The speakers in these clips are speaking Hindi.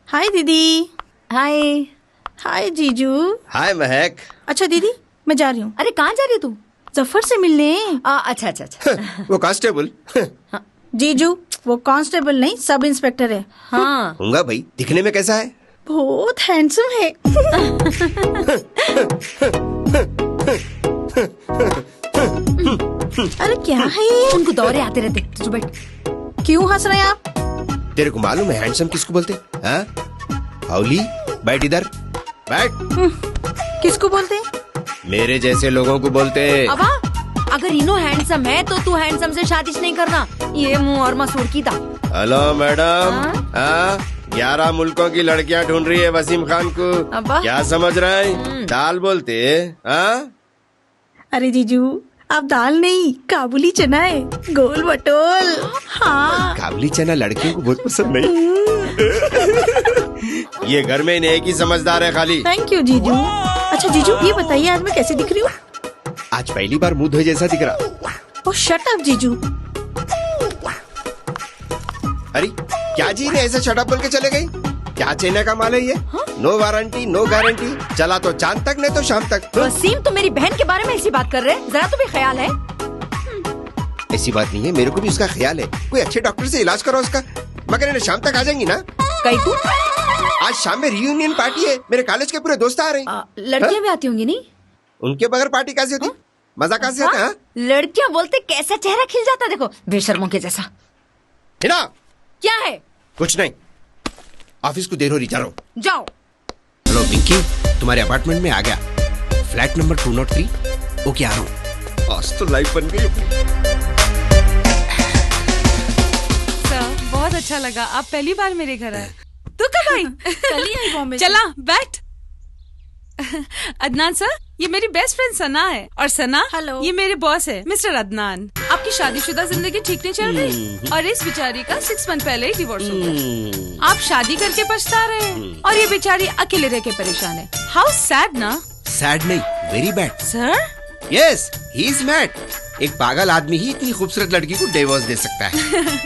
हाय दीदी। हाय। हाय जीजू। हाय महक। अच्छा दीदी, मैं जा रही हूँ। अरे कहाँ जा रही है तू? जफर से मिलने। अच्छा अच्छा अच्छा। वो कांस्टेबल। जीजू, वो कांस्टेबल नहीं, सब इंस्पेक्टर है। हाँ। होगा भाई, दिखने में कैसा है? बहुत हैंडसम है। अरे क्या है ये? उनको दौरे आते रहते। तू बैठ। क्यों हंस रहे हैं आप? तेरे को मालूम है हैंडसम किसको बोलते? हाँ? हाउली, बैठ इधर, बैठ। किसको बोलते हैं? मेरे जैसे लोगों को बोलते। अब अगर इनो हैंडसम है तो तू हैंडसम से शादी नहीं करना। ये मुंह और मसूर की था। Hello madam. 11 मुल्कों की लड़कियां ढूंढ रही है वसीम खान को। क्या समझ रहे हैं? दाल बोलते। अरे जीजू, आप दाल नहीं, काबुली चना है, गोल बटोल। हाँ। काबुली चना लड़कियों को बहुत पसंद नहीं। ये घर में इन्हें एक ही समझदार है खाली। थैंक यू जीजू। अच्छा जीजू, ये बताइए आज मैं कैसी दिख रही हूँ? आज पहली बार मुंह धोए जैसा दिख रहा। ओह शट अप जीजू। अरे क्या जी ने ऐसा शट अप बोल के चले गई? क्या चाइना का माल है ये? No warranty no guarantee. चला तो चांद तक, नहीं तो शाम तक। वसीम, तुम मेरी बहन के बारे में ऐसी बात कर रहे हैं? जरा तो भी ख्याल है। ऐसी बात नहीं है, मेरे को भी उसका ख्याल है। कोई अच्छे डॉक्टर से इलाज करो उसका। मगर इन्हें शाम तक आ जाएंगी ना? कहीं तू? आज शाम में रियूनियन पार्टी है, मेरे कॉलेज के पूरे दोस्त आ रहे हैं। लड़कियां भी आती होंगी नहीं? उनके बगैर पार्टी कैसे होती? मजा कैसे होता है? लड़कियां बोलते कैसा चेहरा खिल जाता, देखो बेशर्मों के जैसा। हिना, क्या है? कुछ नहीं, ऑफिस को देर हो रही, जा रहा हूँ। जाओ। हेलो पिंकी, तुम्हारे अपार्टमेंट में आ गया, फ्लैट नंबर 203। ओके, आ रहा हूँ। आज तो लाइफ बन गई। सर, बहुत अच्छा लगा, आप पहली बार मेरे घर आए। तू कब आई? कल ही आई बॉम्बे से। चला बैठ। अदनान सर, ये मेरी बेस्ट फ्रेंड सना है, और सना हेलो। ये मेरे बॉस है मिस्टर अदनान। आपकी शादीशुदा जिंदगी ठीक नहीं चल रही, और इस बेचारी का 6 मंथ पहले ही डिवोर्स हो गया। आप शादी करके पछता रहे हैं, और ये बेचारी अकेले रह के परेशान है। हाउ सैड ना? सैड नहीं, very bad. Sir? Yes, he is mad. एक पागल आदमी ही इतनी खूबसूरत लड़की को डिवोर्स दे सकता है।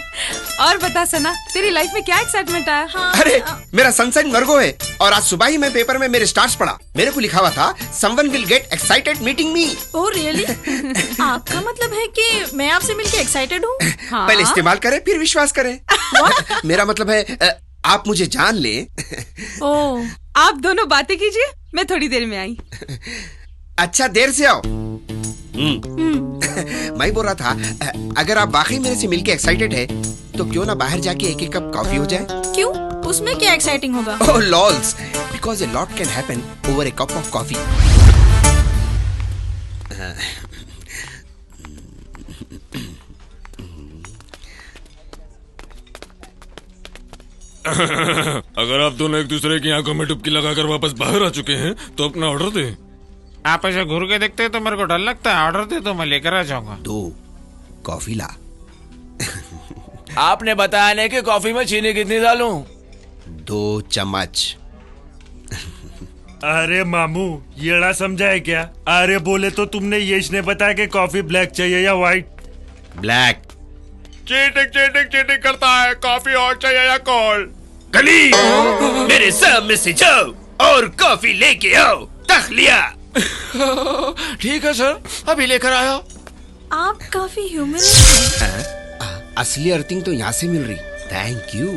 और बता सना, तेरी लाइफ में क्या एक्साइटमेंट आया? अरे मेरा सनशाइन वर्गो है, और आज सुबह ही मैं पेपर में मेरे स्टार्स पढ़ा। मेरे को लिखा हुआ था someone will get excited meeting me. Oh really? आपका मतलब है कि मैं आपसे मिलके एक्साइटेड हूँ? हाँ? पहले इस्तेमाल करें फिर विश्वास करें। मेरा मतलब है आप मुझे जान ले। ओह, आप दोनों बातें कीजिए, मैं थोड़ी देर में आई। अच्छा, देर से आओ। मैं बोल रहा था, अगर आप वाकई मेरे से मिलके एक्साइटेड है तो क्यों ना बाहर जाके एक कप कॉफी हो जाए? क्यों? उसमें क्या एक्साइटिंग होगा? Oh lols, because a lot can happen over a cup of coffee. अगर आप दोनों एक दूसरे की आंखों में डुबकी लगाकर वापस बाहर आ चुके हैं तो अपना ऑर्डर दें। आप ऐसे घूर के देखते हैं तो मेरे को डर लगता है। ऑर्डर दे तो मैं लेकर आ जाऊंगा। 2 कॉफी ला। आपने बताया नहीं कि कॉफी में चीनी कितनी डालूं? 2 चम्मच। अरे मामू, ये ना समझा है क्या? अरे बोले तो तुमने यश ने बताया कि कॉफी ब्लैक चाहिए या white? Black. Cheating cheating cheating करता है। कॉफी और चाहिए या कॉल? गली मेरे सामने से जाओ और कॉफी लेके आओ। तख लिया। ठीक है सर, अभी लेकर आया। आप काफी ह्यूमरस हैं। असली अर्थिंग तो यहाँ से मिल रही। Thank you.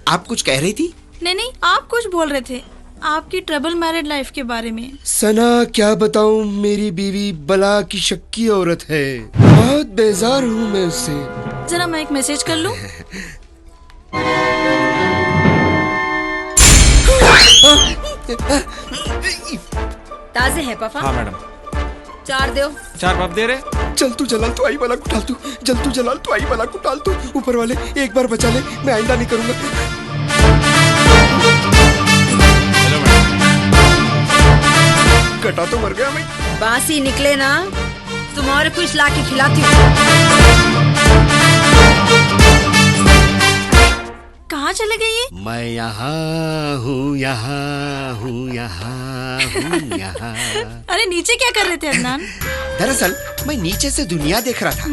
आप कुछ कह रही थी? नहीं, आप कुछ बोल रहे थे, आपकी ट्रबल मैरिड लाइफ के बारे में। सना, क्या बताऊं, मेरी बीवी बला की शक्की औरत है। बहुत बेजार हूँ मैं उससे। जरा मैं एक मैसेज कर लूं? ताजे है पापा? हाँ मैडम। 4 दो। 4 पाप दे रहे? जल तू जलाल तो आई वाला को टाल तू, जल तू जलाल तो आई वाला को टाल तू। ऊपर वाले एक बार बचा ले, मैं आइंदा नहीं करूंगा। कटा तो मर गया मैं। बासी निकले ना, तुम्हारे कुछ ला के खिलाती हूँ। कहाँ चले गए ये? मैं यहाँ हूँ, यहाँ हूँ, यहाँ हूँ, यहाँ। अरे नीचे क्या कर रहे थे अदनान? दरअसल मैं नीचे से दुनिया देख रहा था।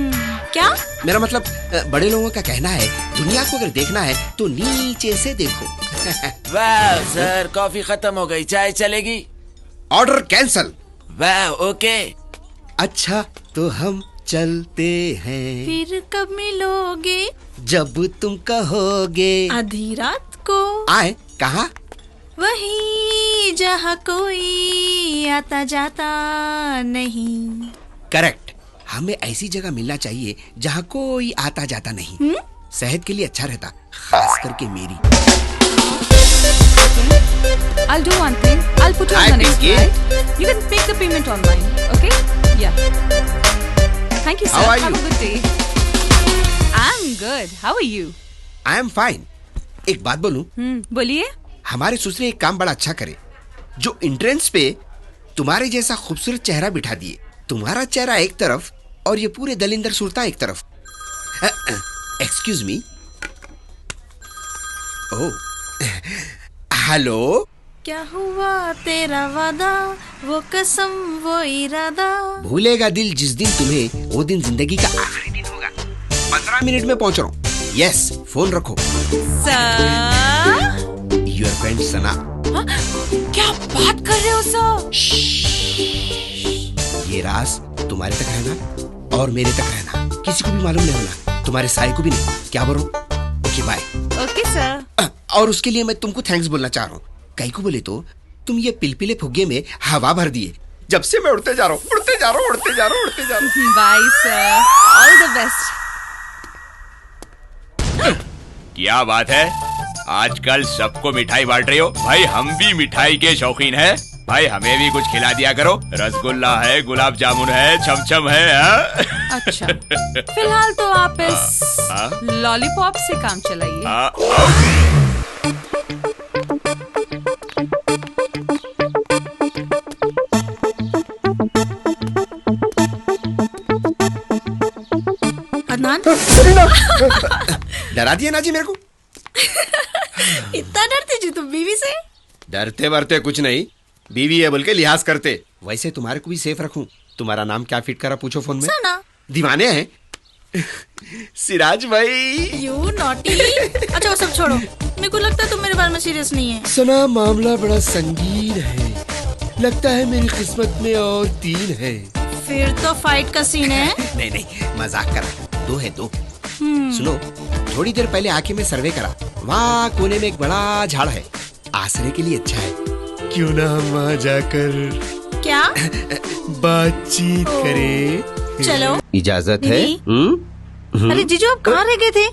क्या? मेरा मतलब बड़े लोगों का कहना है दुनिया को अगर देखना है तो नीचे से देखो। वाह सर, कॉफी खत्म हो गई, चाय चलेगी? Order cancel. वाह ओके। अच्छा तो हम चलते हैं, फिर कब मिलोगे? जब तुम कहोगे। आधी रात को आए कहाँ? वही जहाँ कोई आता जाता नहीं। करेक्ट, हमें ऐसी जगह मिलना चाहिए जहाँ कोई आता जाता नहीं। सेहत के लिए अच्छा रहता, खास करके मेरी। I'll do one thing. I'll put you on Hi, the next Pinky. flight. You can make the payment online. Okay? Yeah. Thank you, sir. How are Have you? a good day. I'm good. How are you? I am fine. एक बात बोलूं, बोलिए। हमारे ससुर एक काम बड़ा अच्छा करे, जो एंट्रेंस पे तुम्हारे जैसा खूबसूरत चेहरा बिठा दिए। तुम्हारा चेहरा एक तरफ और ये पूरे दलिंदर सुरता एक तरफ। Excuse me. Oh, hello. क्या हुआ तेरा वादा, वो कसम वो इरादा। भूलेगा दिल जिस दिन तुम्हें, वो दिन जिंदगी का आखिरी दिन होगा। 15 मिनट में पहुंच रहा हूँ। यस, फोन रखो। सर? योर फ्रेंड सना। क्या बात कर रहे हो सर? ये राज तुम्हारे तक रहना और मेरे तक रहना, किसी को भी मालूम नहीं होना, तुम्हारे साई को भी नहीं। क्या बोलो? Okay bye. Okay sir. और उसके लिए मैं तुमको थैंक्स बोलना चाह रहा हूँ। कहीं को बोले तो तुम ये पिलपिले फुग्गे में हवा भर दिए। जब से मैं उड़ते जा रहा हूँ, उड़ते जा रहा हूँ, उड़ते जा रहा हूँ, उड़ते जा रहा हूँ। Bye, sir. All the best. क्या बात है, आजकल सबको मिठाई बांट रही हो? भाई हम भी मिठाई के शौकीन हैं। भाई हमें भी कुछ खिला दिया करो। रसगुल्ला है, गुलाब जामुन है, छमछम है। अच्छा, फिलहाल तो आप इस लॉलीपॉप से काम चलाइए। अदनान, डरा दिया ना जी मेरे को। इतना डरते जी तुम बीवी से? डरते वरते कुछ नहीं, बीवी है बोल के लिहाज करते। वैसे तुम्हारे को भी सेफ रखूं। तुम्हारा नाम क्या फिट करा पूछो फोन में। सना। दीवाने हैं। सिराज भाई। You naughty. अच्छा वो सब छोड़ो, मेरे को लगता है तुम मेरे बारे में सीरियस नहीं है। सना, मामला बड़ा संगीन है, लगता है मेरी किस्मत में और 3 है। फिर तो फाइट का सीन है। नहीं नहीं, मजाक करा, 2 है 2। सुनो, थोड़ी देर पहले आके मैं सर्वे करा, वहाँ कोने में एक बड़ा झाड़ है, आसरे के लिए अच्छा है। क्यों ना हम वहाँ जाकर क्या बातचीत करें? चलो। इजाजत है? अरे जीजू आप कहाँ रह गए थे?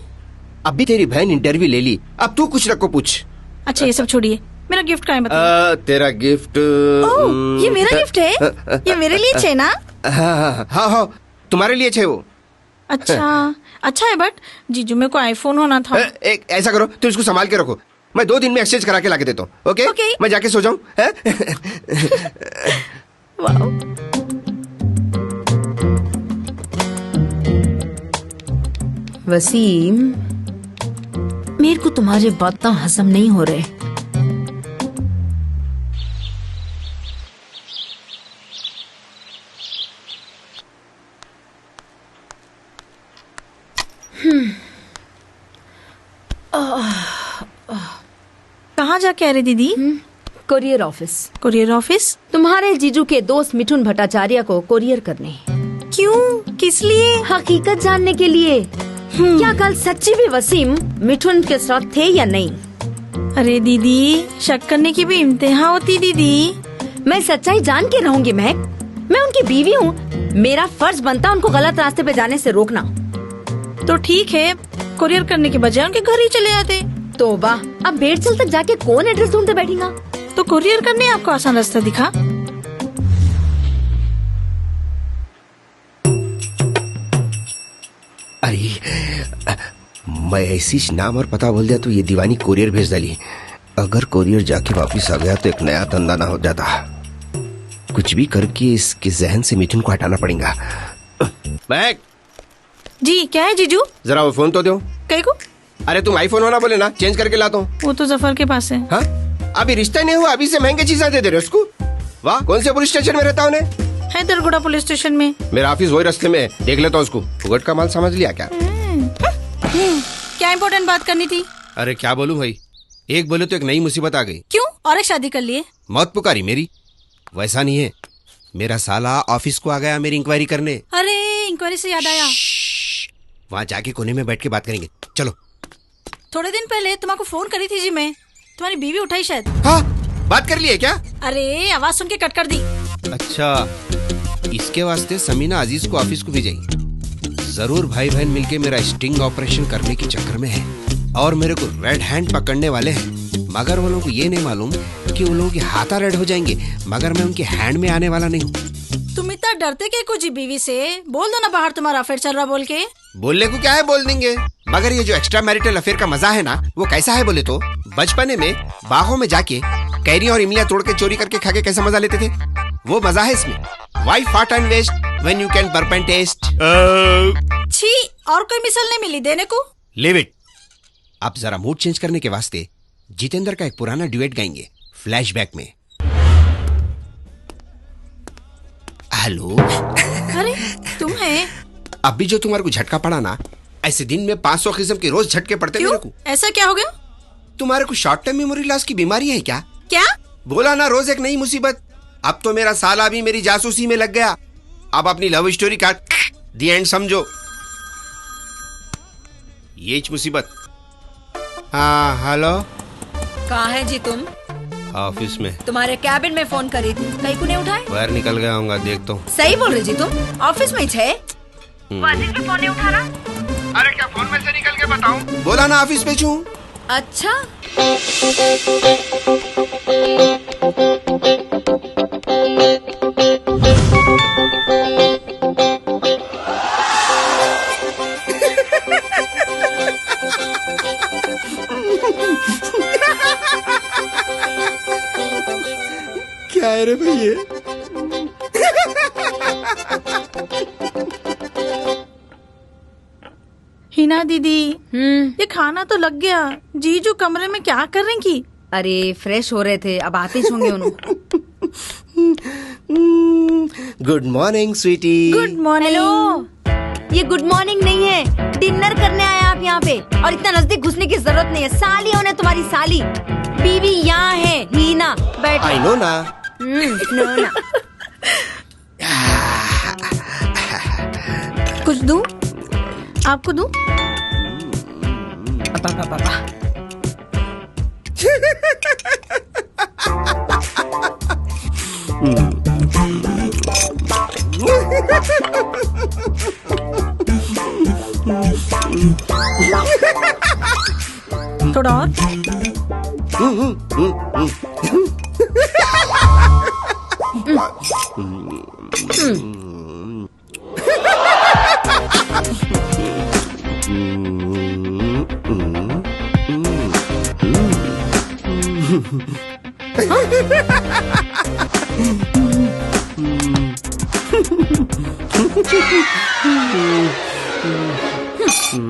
अभी तेरी बहन इंटरव्यू ले ली, अब तू कुछ रखो पूछ। अच्छा ये सब छोड़िए, मेरा गिफ्ट कहाँ है बताइए। तेरा गिफ्ट? ओह, ये मेरा गिफ्ट है? ये मेरे लिए छे ना? हाँ, तुम्हारे लिए छे वो। अच्छा है, बट जीजू मेरे को आईफोन होना था। एक ऐसा करो, तुम इसको संभाल के रखो, मैं 2 दिन में एक्सचेंज करा के लाके देता हूँ। ओके? मैं जाके सो जाऊँ। वसीम, मेरे को तुम्हारे बात तो हजम नहीं हो रहे। कहाँ जाके आ रहे दीदी? Courier office. Courier office? तुम्हारे जीजू के दोस्त मिठुन भट्टाचार्य को कोरियर करने। क्यों, किस लिए? हकीकत जानने के लिए। क्या कल सच्ची भी वसीम मिठुन के साथ थे या नहीं? अरे दीदी, शक करने की भी इम्तिहान होती दीदी। मैं सच्चाई जान के रहूंगी महक, मैं उनकी बीवी हूँ, मेरा फर्ज बनता उनको गलत रास्ते पे जाने से रोकना। तो ठीक है, कोरियर करने के बजाय उनके घर ही चले जाते। तोबा, अब बेड़चल तक जाके कौन एड्रेस ढूंढते बैठेगा? तो कोरियर करने आपको आसान रास्ता दिखा। अरे मैं ऐसी नाम और पता बोल दिया तो ये दीवानी कोरियर भेज डाली। अगर कोरियर जाके वापस आ गया तो एक नया धंधा ना हो जाता। कुछ भी करके इसके जहन से मिठुन को हटाना पड़ेगा। महक जी क्या है जीजू? जरा वो फोन तो दो। कहीं को? अरे तुम आईफोन होना बोले ना, चेंज करके लाता हूँ। वो तो जफर के पास है। हाँ? अभी रिश्ता नहीं हुआ, अभी से महंगे चीजें दे रहे हो उसको। वाह, कौन से पुलिस स्टेशन में रहता हूँ? हैदरगुड़ा पुलिस स्टेशन में। मेरा ऑफिस वही रास्ते में है, देख लेता हूँ उसको। फुगट का माल समझ लिया क्या? क्या इम्पोर्टेंट बात करनी थी? अरे क्या बोलूं भाई, एक बोले तो एक नई मुसीबत आ गई। क्यों? और एक शादी कर लिए? मौत पुकारी मेरी। वैसा नहीं है, मेरा साला ऑफिस को आ गया मेरी इंक्वायरी करने। अरे इंक्वायरी से याद आया, वहाँ जाके कोने में बैठ के बात करेंगे, चलो। थोड़े दिन पहले तुम्हारे फोन करी थी जी मैं, तुम्हारी बीवी उठाई शायद। हाँ, बात कर लिए क्या? अरे आवाज सुन के कट कर दी। अच्छा, इसके वास्ते समीना अजीज को ऑफिस को भेजाई। जरूर भाई बहन मिलके मेरा स्टिंग ऑपरेशन करने के चक्कर में है और मेरे को रेड हैंड पकड़ने वाले हैं। मगर वो लोगों को ये नहीं मालूम कि वो लोगों के हाथा रेड हो जाएंगे, मगर मैं उनके हैंड में आने वाला नहीं हूँ। तुम इतना डरते क्या कुछ बीवी से? बोल दो ना बाहर तुम्हारा अफेयर चल रहा बोल के। बोलने को क्या है, बोल देंगे। मगर ये जो एक्स्ट्रा मैरिटल अफेयर का मजा है ना, वो कैसा है बोले तो, बचपने में बागों में जाके कैरी और इमलियां तोड़ के चोरी करके खा के कैसा मजा लेते थे, वो मजा है इसमें। Why fart and waste when you can burp and taste? छी, और कोई मिसाल नहीं मिली देने को? Leave it. आप जरा मूड चेंज करने के वास्ते जितेंद्र का एक पुराना ड्यूएट गाएंगे फ्लैशबैक में। हेलो। अरे तुम है? अभी जो तुम्हारे को झटका पड़ा ना, ऐसे दिन में 500 किस्म के रोज झटके पड़ते मेरे को। ऐसा क्या हो गया? तुम्हारे को शॉर्ट टर्म मेमोरी लॉस की बीमारी है क्या? क्या बोला ना, रोज एक नई मुसीबत। अब तो मेरा साला भी मेरी जासूसी में लग गया। अब अपनी लव स्टोरी का दी एंड समझो। ये मुसीबत। हाँ हेलो। कहाँ है जी तुम? ऑफिस में। तुम्हारे कैबिन में फोन करी थी, कहीं को नहीं उठाए? बाहर निकल गया होगा, देखता हूँ। सही बोल रही जी तुम, ऑफिस में ही थे। वाजिद के फोन नहीं उठा रहा? अरे क्या फोन में से निकल के बताऊं? बोला ना ऑफिस पे छूं। अच्छा। क्या है रे भैया? हिना दीदी, ये खाना तो लग गया। जीजू कमरे में क्या कर रही की? अरे फ्रेश हो रहे थे, अब आते ही होंगे उन्होंने। Good morning sweety. Good morning. Hello, ये गुड मॉर्निंग नहीं है, डिनर करने आए आप यहाँ पे, और इतना नजदीक घुसने की जरूरत नहीं है। साली होने तुम्हारी साली, बीवी यहाँ है हीना, बैठो। आई नो ना। नो ना। कुछ दूं? आपको दूं? थोड़ा और?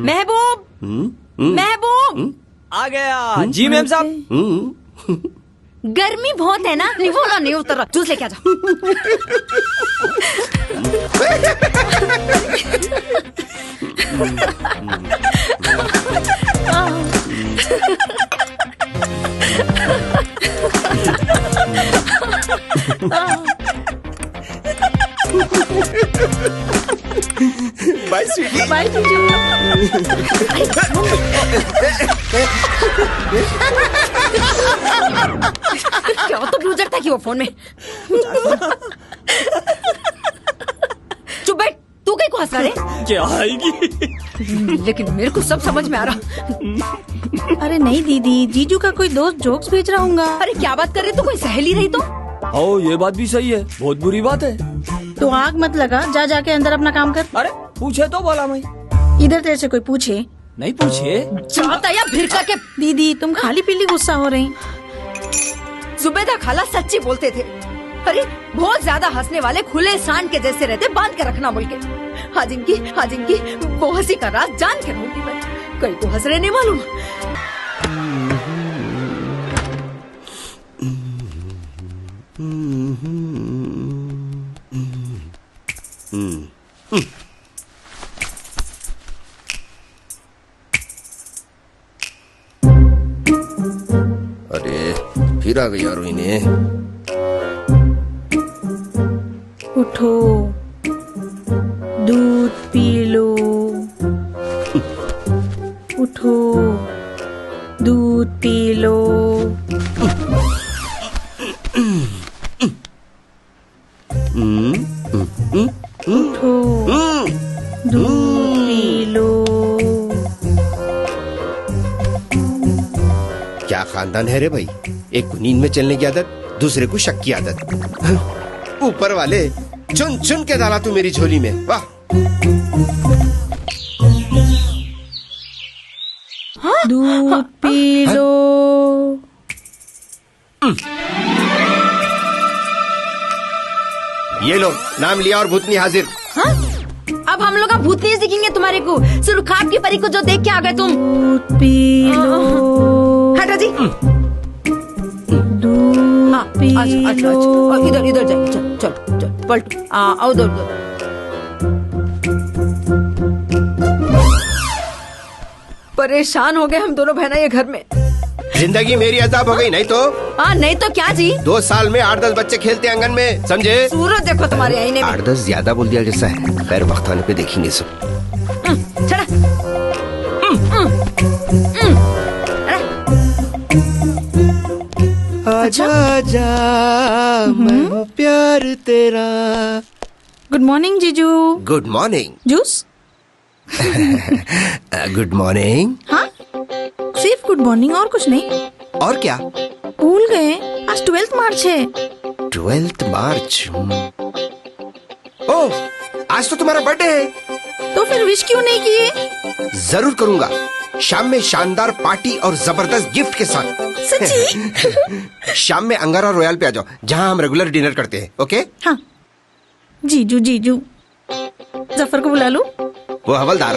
महबूब, महबूब आ गया जी मैम साहब। गर्मी बहुत है ना, निवोला नहीं उतर रहा, जूस लेके आ जाओ। बाय स्वीटी। बाय जीजू। क्या तो ब्लूजर था कि वो फोन में। चुप बैठ, तू कहीं को हंस रहा है? क्या आएगी? लेकिन मेरे को सब समझ में आ रहा। अरे नहीं दीदी, जीजू का कोई दोस्त जोक्स भेज रहा होगा। अरे क्या बात कर रहे, तू कोई सहेली रही तो? ओ ये बात भी सही है, बहुत बुरी बात है। तो आग मत लगा, जा जाके अंदर अपना काम कर। अरे पूछे तो बोला मैं। इधर तेरे से कोई पूछे? नहीं पूछे। चाहता या भिरका के। दीदी तुम खाली पीली गुस्सा हो रही। जुबैदा खाला सच्ची बोलते थे। अरे बहुत ज्यादा हंसने वाले खुले सांड के जैसे रहते, बांध के रखना बोल के। आज इनकी वो हंसी का राज जान के रहूंगी मैं। कल को हंस रहे नहीं मालूम। अरे फिर आ गई यार इन्हें। उठो, दूध पी लो। उठो, दूध पी लो। उठो, दूध पी लो। क्या खानदान है रे भाई, एक को नींद में चलने की आदत, दूसरे को शक की आदत। ऊपर वाले चुन चुन के डाला तू मेरी झोली में, वाह। दूध पी लो। ये लो, नाम लिया और भूतनी हाजिर। हाँ? अब हम लोग भूत नहीं दिखेंगे तुम्हारे को, सिर्फ खाप की परी को जो देख के आ गए तुम। दूध पी लो। हटा जी। दूध पी लो। इधर इधर जाइए, चल चल चल पलटो। आओ उधर उधर। परेशान हो गए हम दोनों बहना ये घर में। जिंदगी मेरी अजाब हो गई, नहीं तो। नहीं तो क्या जी। 2 साल में 8-10 बच्चे खेलते आंगन में, समझे? सूरज देखो तुम्हारे आईने में। 8-10 ज्यादा बोल दिया जैसा है, खैर वक्त आने पे देखेंगे सब। चला। आजा आजा, मैं हूँ प्यार तेरा। गुड मॉर्निंग जीजू। Good morning. Juice? Good morning. हाँ, सिर्फ गुड मॉर्निंग और कुछ नहीं। और क्या? भूल गए, आज 12 मार्च है। 12 मार्च। ओह, आज तो तुम्हारा बर्थडे है। तो फिर विश क्यों नहीं किए? जरूर करूंगा, शाम में शानदार पार्टी और जबरदस्त गिफ्ट के साथ। सच्ची? शाम में अंगारा रॉयल पे आ जाओ, जहाँ हम रेगुलर डिनर करते हैं, ओके? हाँ। जीजू जीजू, जफर को बुला लो। वो हवलदार।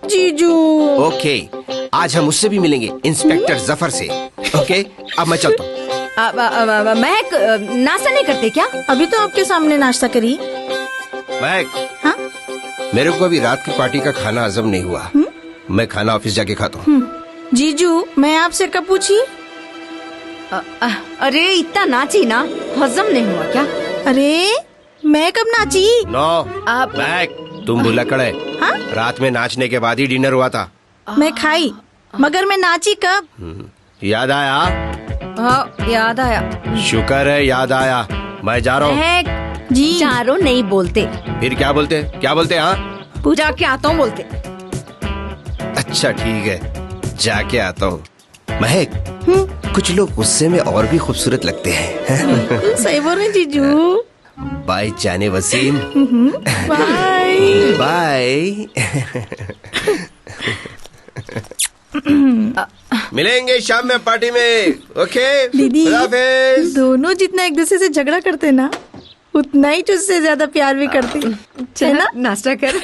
जीजू। ओके, आज हम उससे भी मिलेंगे, इंस्पेक्टर जफर से। ओके, अब मैं चलता हूँ। महक, नाश्ता नहीं करते क्या? अभी तो आपके सामने नाश्ता करी। महक। हाँ? मेरे को अभी रात की पार्टी का खाना हजम नहीं हुआ। मैं खाना ऑफिस जाके खाता हूँ। जीजू, मैं आपसे कब पूछी? अरे इतना नाची ना, हजम नहीं हुआ क्या? अरे मैं कब नाची? नो, महक, तुम भुलक्कड़ है। हाँ? रात में नाचने के बाद ही डिनर हुआ था। मैं खाई, मगर मैं नाची कब? याद आया? हाँ, याद आया। शुक्र है याद आया। मैं जा रहा हूँ। महक जी। चारों नहीं बोलते। फिर क्या बोलते? क्या बोलते? हाँ, पूजा के आता हूँ बोलते। अच्छा ठीक है, जाके आता हूँ। महक, कुछ लोग गुस्से में और भी खूबसूरत लगते हैं। सही बोल रहे जीजू। बाय जाने वसीम। Bye bye. मिलेंगे शाम में पार्टी में, ओके? दीदी, खुदा हाफिज। दोनों जितना एक दूसरे से झगड़ा करते ना, उतना ही तुझसे ज्यादा प्यार भी करते है ना? नाश्ता कर।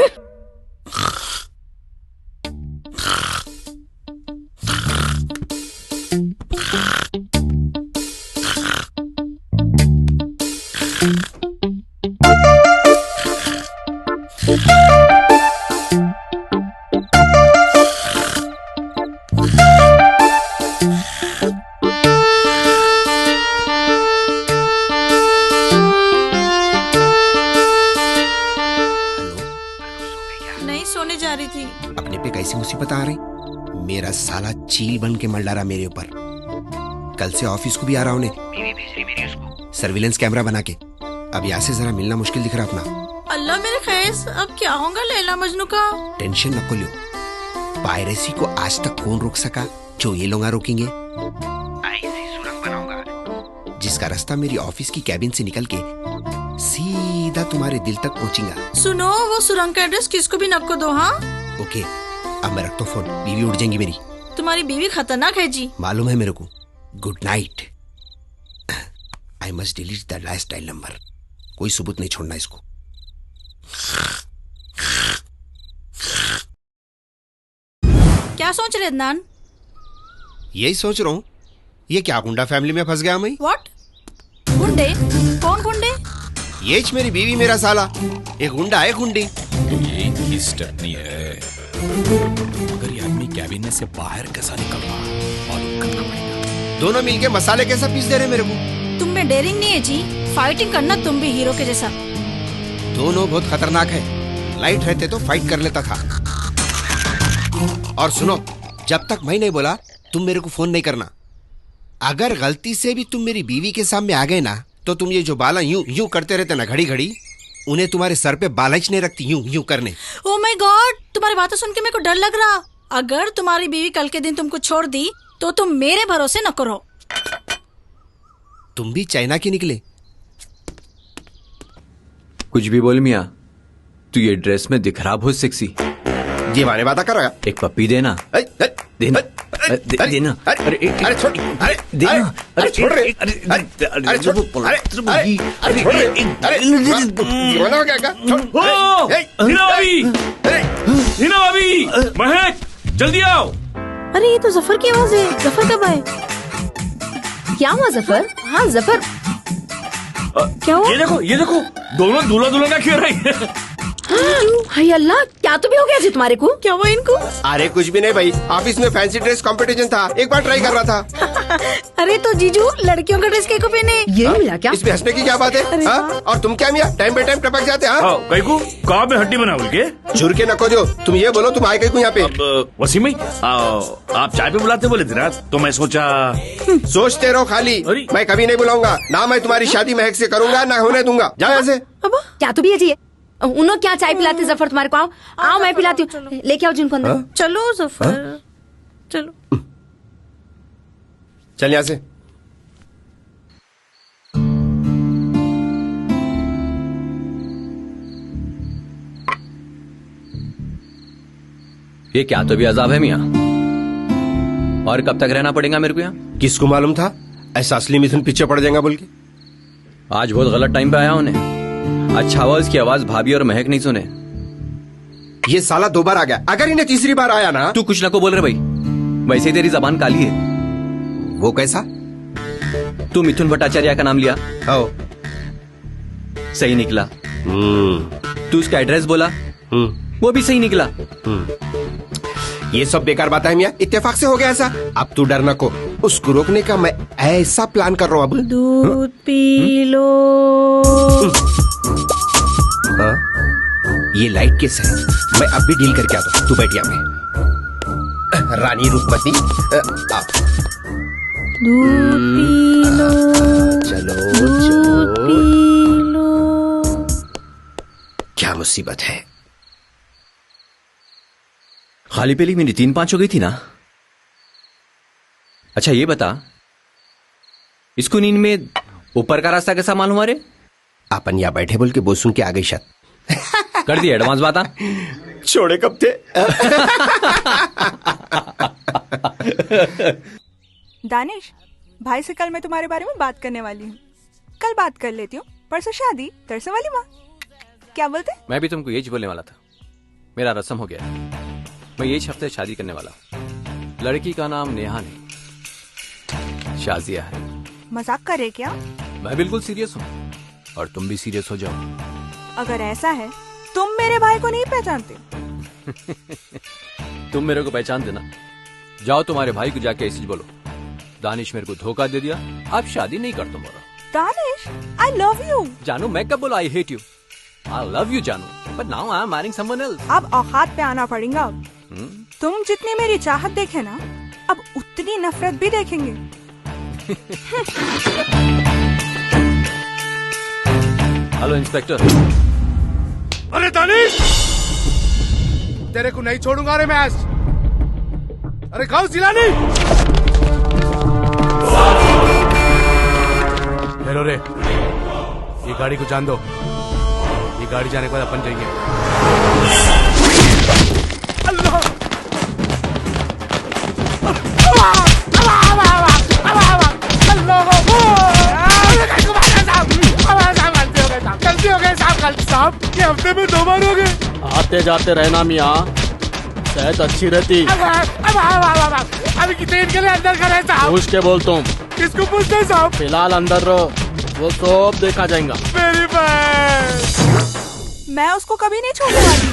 नहीं, सोने जा रही थी। अपने पे कैसी मुसीबत आ रही? मेरा साला चील बन के मल डाला मेरे ऊपर। कल से ऑफिस को भी आ रहा हूँ, बीवी भेज रही मेरी उसको सर्विलेंस कैमरा बना के। अब यहाँ से जरा मिलना मुश्किल दिख रहा अपना। अल्लाह मेरे खैस, अब क्या होगा लैला मजनू का? टेंशन नको लो, पायरेसी को आज तक कौन रोक सका जो ये लोग रोकेंगे? ऐसी सुरंग बनाऊंगा जिसका रास्ता मेरी ऑफिस की कैबिन से निकल के सीधा तुम्हारे दिल तक पहुंचेगा। सुनो, वो सुरंग का एड्रेस किसको भी नको दो। हाँ ओके, अब मैं रखता हूँ फोन, बीवी उठ जाएंगी मेरी। तुम्हारी बीवी खतरनाक है जी। मालूम है मेरे को। Good night. I must delete the last dial number. कोई सबूत नहीं छोड़ना इसको। क्या सोच रहे अदनान? यही सोच रहा हूँ, ये क्या गुंडा फैमिली में फंस गया मैं। व्हाट? गुंडे? कौन गुंडे? ये मेरी बीवी मेरा साला, एक गुंडा है गुंडी। ये इनकी स्टपनी है। अगर ये आदमी कैबिन से बाहर कैसा निकल रहा है मालूम करना पड़ेगा। दोनों मिलके मसाले कैसा पीस दे रहे मेरे को। तुम में डेयरिंग नहीं है जी, फाइटिंग करना तुम भी हीरो के जैसा। दोनों बहुत खतरनाक है, लाइट रहते तो फाइट कर लेता था। और सुनो, जब तक मैं नहीं बोला तुम मेरे को फोन नहीं करना। अगर गलती से भी तुम मेरी बीवी के सामने आ गए ना, तो तुम ये जो बाला यूं यूं करते रहते ना घड़ी घड़ी, उन्हें तुम्हारे सर पे बालाच नहीं रखती यूं यूं करने। ओह माय गॉड, तुम्हारी बातें सुन के मेरे को डर लग रहा। अगर तुम्हारी बीवी कल के दिन तुमको छोड़ दी तो तुम मेरे भरोसे न करो। तुम भी चाइना के निकले। कुछ भी बोल मियाँ, तू ये ड्रेस में दिख रहा बहुत सेक्सी। ये माने बात कर रहा है। एक पप्पी देना। देना देना। अरे छोड़, अरे देना। अरे छोड़ रे, अरे छोड़, अरे छोड़ रे, अरे दीवाना हो गया क्या? हीना भाभी, हीना भाभी, महक, जल्दी आओ। अरे ये तो जफर की आवाज है। जफर कब आए? क्या हुआ जफर? हाँ जफर, क्या हुआ? ये देखो, दोनों दूल्हा दुल्हन का खेल रही है। हाय अल्लाह, क्या तो भी हो गया जी तुम्हारे को? क्या हुआ इनको? अरे कुछ भी नहीं भाई, ऑफिस में फैंसी ड्रेस कंपटीशन था, एक बार ट्राई कर रहा था। अरे तो जीजू लड़कियों का ड्रेस को पहने। ये मिला क्या? इसमें हंसने की क्या बात है? हाँ? और तुम क्या मियाँ टाइम पे टाइम टपक जाते हैं? हाँ? कई को कहाँ पे हड्डी बना बोल के? झुर के नको जो, तुम ये बोलो तुम आए कहीं को यहाँ पे? वसीम भाई, आप चाय पे बुलाते बोले थे रात, तो मैं सोचा। सोचते रहो खाली, मैं कभी नहीं बुलाऊंगा ना। मैं तुम्हारी शादी महक से करूंगा ना होने दूंगा। जाओ ऐसे। क्या तो भी है जी? उन्होंने क्या चाय पिलाते जफर तुम्हारे को? आओ मैं पिलाती हूँ, लेके आओ जिनको अंदर। चलो जफर, चलो चल यहाँ से। ये क्या तो भी अजाब है मियाँ। और कब तक रहना पड़ेगा मेरे को यहाँ? किसको मालूम था ऐसा असली मिथुन पीछे पड़ जाएगा बोल के। आज बहुत गलत टाइम पे आया उन्हें। अच्छा हुआ उसकी आवाज भाभी और महक नहीं सुने। ये साला 2 बार आ गया, अगर इन्हें तीसरी बार आया ना। तू कुछ ना को बोल रहे भाई, वैसे ही तेरी जबान काली है। वो कैसा? तू मिथुन भट्टाचार्य का नाम लिया, आओ सही निकला। तू उसका एड्रेस बोला, वो भी सही निकला। ये सब बेकार बात है मियाँ, इत्तेफाक से हो गया ऐसा। अब तू डर न को, उसको रोकने का मैं ऐसा प्लान कर रहा हूँ। अब दूध पी लो। हाँ? ये लाइट केस है, मैं अब भी डील करके आता हूँ। तू बैठ यहाँ पे, रानी रूपमती। दूध पी लो, चलो दूध पी लो। क्या मुसीबत है। खाली पीली मेरी 3-5 हो गई थी ना। अच्छा ये बता, इसको नींद में ऊपर का रास्ता कैसा मालूम? अरे अपन यहाँ बैठे बोल के वो सुन के आ गई शायद। कर दी एडवांस बात। छोड़े कब थे। दानिश, भाई से कल मैं तुम्हारे बारे में बात करने वाली हूँ। कल बात कर लेती हूँ, परसों शादी, तरसों वाली माँ। क्या बोलते? मैं भी तुमको यही बोलने वाला था। मेरा रस्म हो गया, मैं यही हफ्ते शादी करने वाला हूँ। लड़की का नाम नेहा नहीं, शाजिया है। मजाक कर रहे क्या? मैं बिल्कुल सीरियस हूँ, और तुम भी सीरियस हो जाओ। अगर ऐसा है, तुम मेरे भाई को नहीं पहचानते। तुम मेरे को पहचान देना। जाओ तुम्हारे भाई को जाके ऐसे बोलो, दानिश मेरे को धोखा दे दिया, अब शादी नहीं कर। तुम बोलो दानिश, आई लव यू। जानू, मैं कब बोला I hate you? I love you जानू, but now I am marrying someone else. अब औकात पे आना पड़ेगा। तुम जितनी मेरी चाहत देखे ना, अब उतनी नफरत भी देखेंगे। Hello inspector. अरे दानिश, तेरे को नहीं छोड़ूंगा रे मैं आज। अरे खाओ सिलानी। हेलो रे, ये गाड़ी को जान दो। ये गाड़ी जाने के बाद अपन जाएंगे। अल्लाह, गलती हो गई साहब, गलती साहब। ये हफ्ते में 2 बार हो गए। आते जाते रहना मियाँ, सेहत अच्छी रहती। अभी कितने दिन के लिए अंदर खड़े हैं साहब? पूछ के बोल तुम। किसको पूछते हैं साहब? फिलहाल अंदर रहो, वो सब देखा जाएगा। मेरी बहन। मैं उसको कभी नहीं छोड़ने वाली।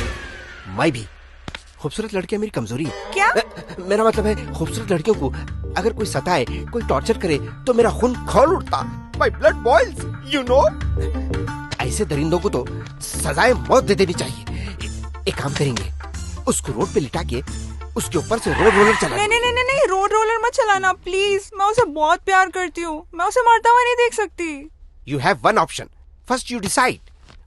मैं भी। खूबसूरत लड़की मेरी कमजोरी है। क्या? मेरा मतलब है खूबसूरत लड़कियों को अगर कोई सताए, कोई टॉर्चर करे तो मेरा खून खौल उठता। My blood boils, you know. ऐसे दरिंदों को तो सजाए मौत दे देनी चाहिए। एक काम करेंगे, उसको रोड पे लिटा के उसके ऊपर से रोड रोलर चला। नहीं, रोड रोलर मत चलाना प्लीज। मैं उसे बहुत प्यार करती हूँ, मैं उसे मरता हुआ नहीं देख सकती। You have one option, first you decide,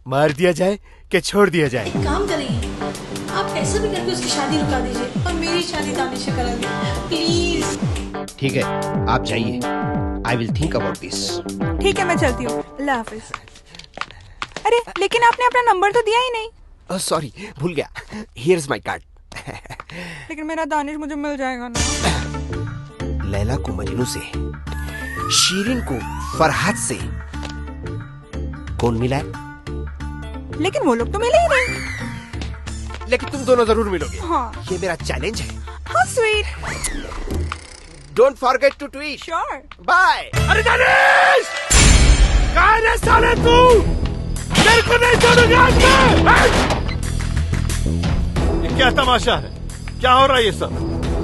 मार दिया जाए कि छोड़ दिया जाए। एक काम करिए, आप ऐसा भी करके उसकी शादी रुका दीजिए और मेरी शादी दानिश से करा दीजिए प्लीज। ठीक है, आप जाइए, I will think about this. ठीक है, मैं चलती हूँ, अल्लाह हाफिज। अरे लेकिन आपने अपना नंबर तो दिया ही नहीं। सॉरी, भूल गया। Here is my card. लेकिन मेरा दानिश मुझे मिल जाएगा ना? लैला को मजनू से, शीरिन को फरहाद से कौन मिला है? लेकिन वो लोग तो मिले ही नहीं। लेकिन तुम दोनों जरूर मिलोगे। हाँ। ये मेरा चैलेंज है। How sweet। Don't forget to tweet. Sure। Bye. अरे दानिश, कहाँ है साले तू? मेरे को नहीं छोड़ूंगा आज मैं। ये क्या तमाशा है? क्या हो रहा है ये सब?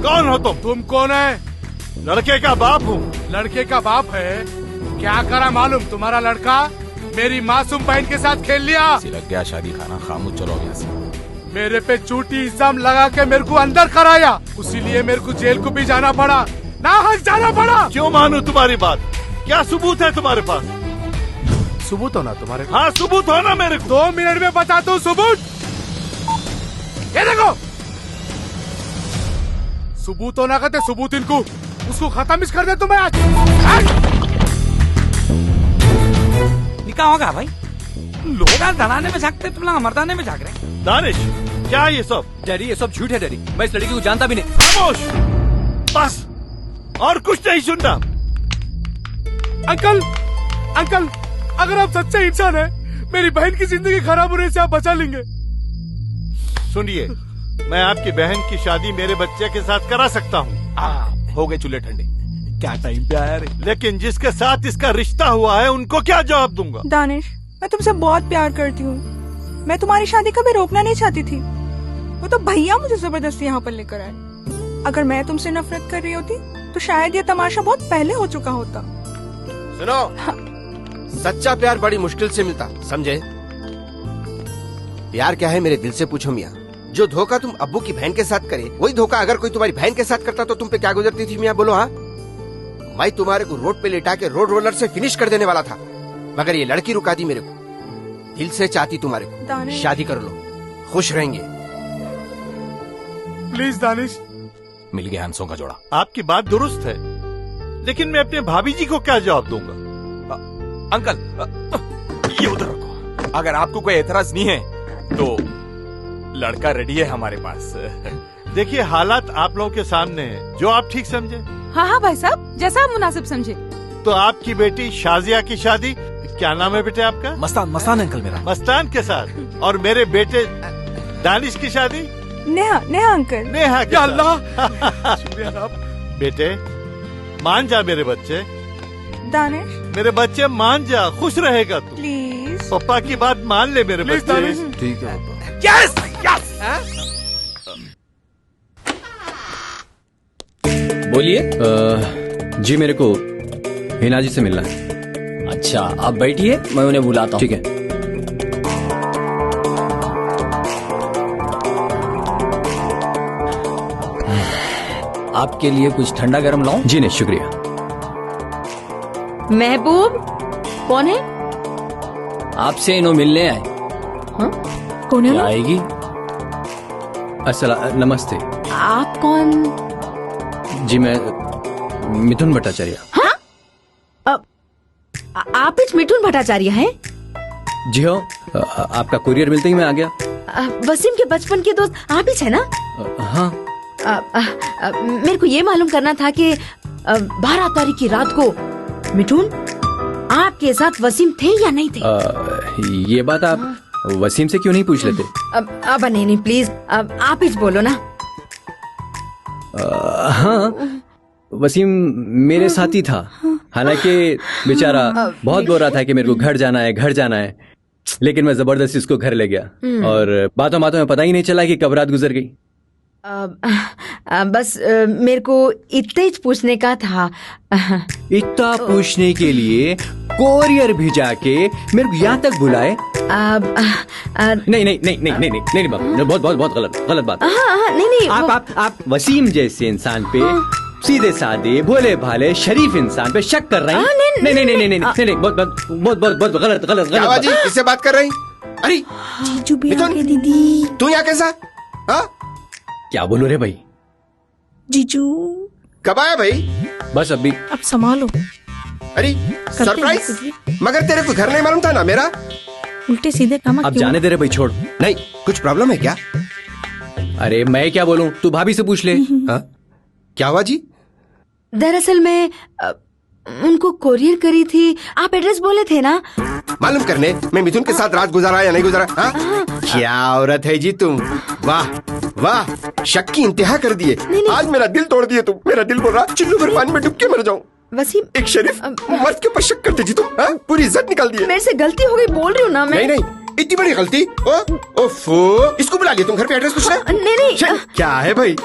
कौन हो तुम? तुम कौन है? लड़के का बाप हूँ। लड़के का बाप है? क्या करा मालूम? तुम्हारा लड़का मेरी मासूम बहन के साथ खेल लिया। लग गया शादी खाना, खामोश चलो यहाँ से। मेरे पे झूठी इल्जाम लगा के मेरे को अंदर कराया, उसीलिए मेरे को जेल को भी जाना पड़ा, ना हक जाना पड़ा। क्यों मानूं तुम्हारी बात? क्या सबूत है तुम्हारे पास? सबूत हो ना तुम्हारे? हाँ, सबूत हो ना मेरे को। 2 मिनट में बताता हूँ सबूत। ये देखो, सबूत होना कहते सबूत इनको, उसको खत्म कर दे तुम्हें आज। क्या होगा भाई? लोग आज दड़ाने में झांकते, तुम लोग मर्दाने में झांक रहे। दानिश, क्या ये सब? डैडी, ये सब झूठ है डैडी। मैं इस लड़की को जानता भी नहीं। खामोश, बस, और कुछ नहीं सुनना। अंकल, अंकल, अगर आप सच्चे इंसान हैं, मेरी बहन की जिंदगी खराब होने से आप बचा लेंगे। सुनिए, मैं आपकी बहन की शादी मेरे बच्चे के साथ करा सकता हूँ। हो गए चूल्हे ठंडे। क्या टाइम पे आया रे? लेकिन जिसके साथ इसका रिश्ता हुआ है उनको क्या जवाब दूंगा? दानिश, मैं तुमसे बहुत प्यार करती हूँ। मैं तुम्हारी शादी कभी रोकना नहीं चाहती थी। वो तो भैया मुझे जबरदस्ती यहाँ पर लेकर आए। अगर मैं तुमसे नफरत कर रही होती तो शायद ये तमाशा बहुत पहले हो चुका होता। सुनो, सच्चा प्यार बड़ी मुश्किल से मिलता, समझे? प्यार क्या है मेरे दिल से पूछो मियाँ। जो धोखा तुम अब्बू की बहन के साथ करे, वही धोखा अगर कोई तुम्हारी बहन के साथ करता तो तुम पे क्या गुजरती थी मियाँ, बोलो? हाँ, मैं तुम्हारे को रोड पे लेटा के रोड रोलर से फिनिश कर देने वाला था, मगर ये लड़की रुका दी मेरे को। दिल से चाहती तुम्हारे को शादी कर लो, खुश रहेंगे। प्लीज दानिश। मिल गया हंसों का जोड़ा। आपकी बात दुरुस्त है, लेकिन मैं अपने भाभी जी को क्या जवाब दूंगा? अंकल, ये उधर रखो। अगर आपको कोई एतराज नहीं है तो लड़का रेडी है हमारे पास। देखिए, हालात आप लोगों के सामने है, जो आप ठीक समझे। हाँ हाँ भाई साहब, जैसा आप मुनासिब समझे। तो आपकी बेटी शाजिया की शादी, क्या नाम है बेटे आपका? मस्तान, मस्तान अंकल मेरा। मस्तान के साथ, और मेरे बेटे दानिश की शादी नेहा, नेहा अंकल। नेहा के साथ। अल्लाह। बेटे मान जा मेरे बच्चे। दानिश, मेरे बच्चे मान जा, खुश रहेगा तू। प्लीज। पापा की बात मान ले मेरे बच्चे। ठीक है। Yes, yes. बोलिए। जी, मेरे को हिना जी से मिलना है। अच्छा, आप बैठिए, मैं उन्हें बुलाता हूँ। ठीक है। आपके लिए कुछ ठंडा गरम लाऊं? जी नहीं, शुक्रिया। महबूब कौन है? आपसे इन्हों मिलने आए। हाँ? कौन है? आएगी। नमस्ते। आप कौन? जी, मैं मिथुन भट्टाचार्य। हाँ? आप इस मिथुन भट्टाचार्य हैं? जी हो, आपका कुरियर मिलते ही मैं आ गया। वसीम के बचपन के दोस्त आप ही है ना? हाँ। मेरे को ये मालूम करना था कि 12 तारीख की रात को मिथुन आपके साथ वसीम थे या नहीं थे? ये बात आप वसीम से क्यों नहीं पूछ लेते? अब नहीं, प्लीज, आप ही बोलो ना। हाँ, वसीम मेरे साथ ही था। हालांकि बेचारा बहुत बोल रहा था कि मेरे को घर जाना है, लेकिन मैं जबरदस्ती उसको घर ले गया और बातों बातों में पता ही नहीं चला कि कब रात गुजर गई। बस मेरे को इतना ही पूछने का था। इतना पूछने के लिए कोरियर भिजा के मेरे को यहाँ तक बुलाए? नहीं बहुत गलत बात। नहीं आप वसीम जैसे इंसान पे, सीधे साधे भोले भाले शरीफ इंसान पे शक कर रहे हैं? नहीं, बहुत गलत। क्या बाजी, किससे बात कर रही? अरे जीजू भी आ गए दीदी। तू यहाँ कैसा? हाँ, क्या बोलो रे भाई? जीजू कब आया भाई? बस अभी। अब संभालो। अरे सरप्राइज, मगर तेरे को घर नहीं मालूम था ना मेरा? उल्टे सीधे काम। अब जाने दे रहे भाई, छोड़। नहीं, कुछ प्रॉब्लम है क्या? अरे मैं क्या बोलूं, तू भाभी से पूछ ले। हाँ, क्या हुआ जी? दरअसल मैं उनको कोरियर करी थी। आप एड्रेस बोले थे ना? मालूम करने मैं मिथुन के साथ रात गुजारा या नहीं गुजारा? हाँ? क्या औरत है जी तुम, वाह वाह, शक की इंतहा कर दिए। आज मेरा दिल तोड़ दिए तुम। मेरा दिल बोल रहा चिल्लू भर पानी में डूब के मर जाऊं। वसीम, एक शरीफ मर्द के ऊपर शक करते जी तुम। हाँ? पूरी इज्जत निकाल दी। मेरे से गलती हो गई, बोल रही हूँ ना मैं। नहीं, इतनी बड़ी गलती? ओफो, इसको बुला लिया तुम घर पे एड्रेस पूछना? नहीं। क्या है भाई?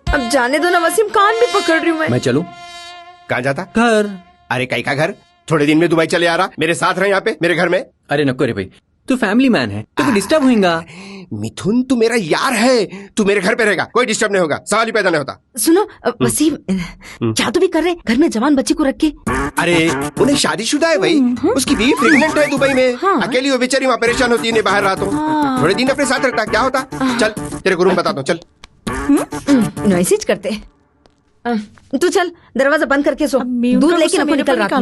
अब जाने दो ना वसीम, कान भी पकड़ रही हूँ मैं चलूं? कहाँ जाता? घर। अरे कई का घर? थोड़े दिन में दुबई चले आ रहा, मेरे साथ रहे यहाँ पे, मेरे घर में। अरे नको रे भाई, तू फैमिली मैन है, तू डिस्टर्ब होगा। मिथुन तू मेरा यार है, तू मेरे घर पे रहेगा, कोई डिस्टर्ब नहीं होगा, सवाल ही पैदा नहीं होता। सुनो वसीम, जादू भी कर रहे घर में जवान बच्ची को रख के। अरे उन्हें शादीशुदा है भाई, उसकी बीवी प्रेग्नेंट है दुबई में। हाँ। अकेली वो बेचारी वहाँ परेशान होती है, बाहर रातों। थोड़े दिन अपने साथ रखता, क्या होता? चल तेरे को रूम बताता हूँ, चल। मैसेज करते। तू चल, दरवाजा बंद करके सो। दूध लेके नको निकल रहा।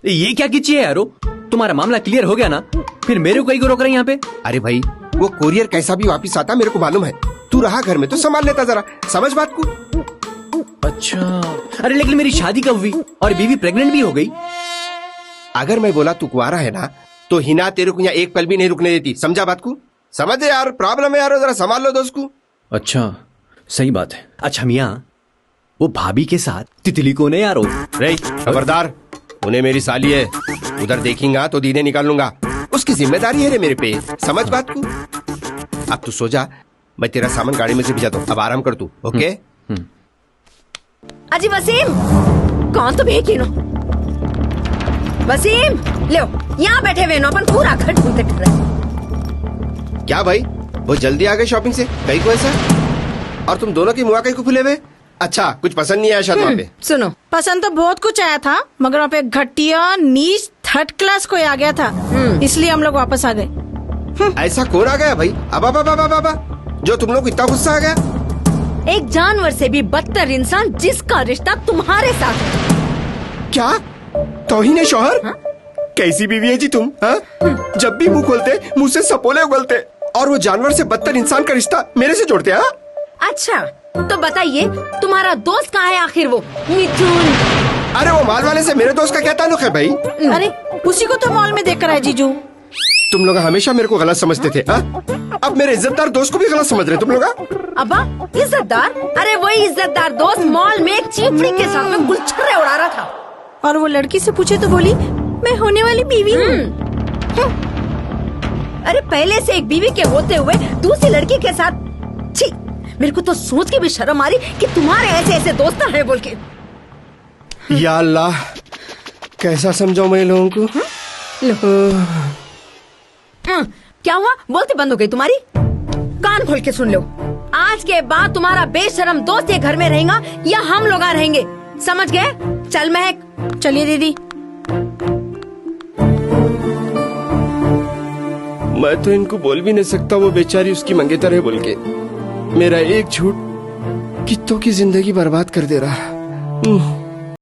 ये क्या कीजिए यारो, तुम्हारा मामला क्लियर हो गया ना, फिर मेरे को कहीं को रोक रहे हैं यहाँ पे? अरे भाई, वो कोरियर कैसा भी वापिस आता मेरे को मालूम है। तू रहा घर में तो संभाल लेता, जरा समझ बात को। अच्छा, अरे लेकिन मेरी शादी कब हुई और बीवी प्रेग्नेंट भी हो गई? अगर मैं बोला तू कुंवारा है ना, तो हिना तेरे को यहाँ एक पल भी नहीं रुकने देती, समझा बात को? समझ यार, प्रॉब्लम है यार, जरा संभाल लो दोस्त को। अच्छा, सही बात है। अच्छा मियाँ, वो भाभी के साथ तितली को नहीं यारो? रे खबरदार, उन्हें मेरी साली है, उधर देखेंगा तो दीने निकाल लूंगा। उसकी जिम्मेदारी है रे मेरे पे, समझ बात को? अब तू सो जा, मैं तेरा सामान गाड़ी में से भिजाता हूँ, अब आराम कर तू, ओके? अजी वसीम, कौन तो भेजी नो? वसीम, लो यहाँ बैठे हुए नो, अपन पूरा घर ढूंढते फिर रहे। क्या भाई, वो जल्दी आ गए शॉपिंग से, कहीं को ऐसा? और तुम दोनों की मुआ कहीं को खुले हुए? अच्छा, कुछ पसंद नहीं आया शायद वहाँ पे? सुनो, पसंद तो बहुत कुछ आया था, मगर वहाँ पे घटिया नीच थर्ड क्लास कोई आ गया था, इसलिए हम लोग वापस आ गए। ऐसा कौन आ गया भाई? अब जो तुम लोग इतना गुस्सा आ गया? एक जानवर से भी बदतर इंसान जिसका रिश्ता तुम्हारे साथ है। क्या तौहीन है शौहर? कैसी बीवी है जी तुम? जब भी मुंह खोलते मुंह से सपोले उगलते, और वो जानवर से बदतर इंसान का रिश्ता मेरे से जोड़ते हैं? अच्छा तो बताइए, तुम्हारा दोस्त कहाँ है आखिर? वो मिथुन। अरे वो माल वाले से मेरे दोस्त का क्या ताल्लुक है भाई? अरे उसी को तो मॉल में देख कर आए जीजू। तुम लोग हमेशा मेरे को गलत समझते थे, अब मेरे इज्जतदार दोस्त को भी गलत समझ रहे तुम लोग? अब्बा इज्जतदार? अरे वही इज्जतदार दोस्त मॉल में एक चीपड़ी के साथ में गुलछर्रे उड़ा रहा था, और वो लड़की से पूछे तो बोली मैं होने वाली बीवी हूँ। अरे पहले से एक बीवी के होते हुए दूसरी लड़की के साथ, छी, मेरे को तो सोच के भी शर्म आ रही कि तुम्हारे ऐसे ऐसे दोस्त हैं बोल के। या अल्लाह, कैसा समझाऊं मैं लोगों को? क्या हुआ? बोलती बंद हो गई तुम्हारी? कान खोल के सुन लो, आज के बाद तुम्हारा बेशरम दोस्त ये घर में रहेगा या हम लोग रहेंगे, समझ गए? चल महक। चलिए दीदी। मैं तो इनको बोल भी नहीं सकता, वो बेचारी उसकी मंगेतर है बोल के। मेरा एक झूठ कित्तों की जिंदगी बर्बाद कर दे रहा।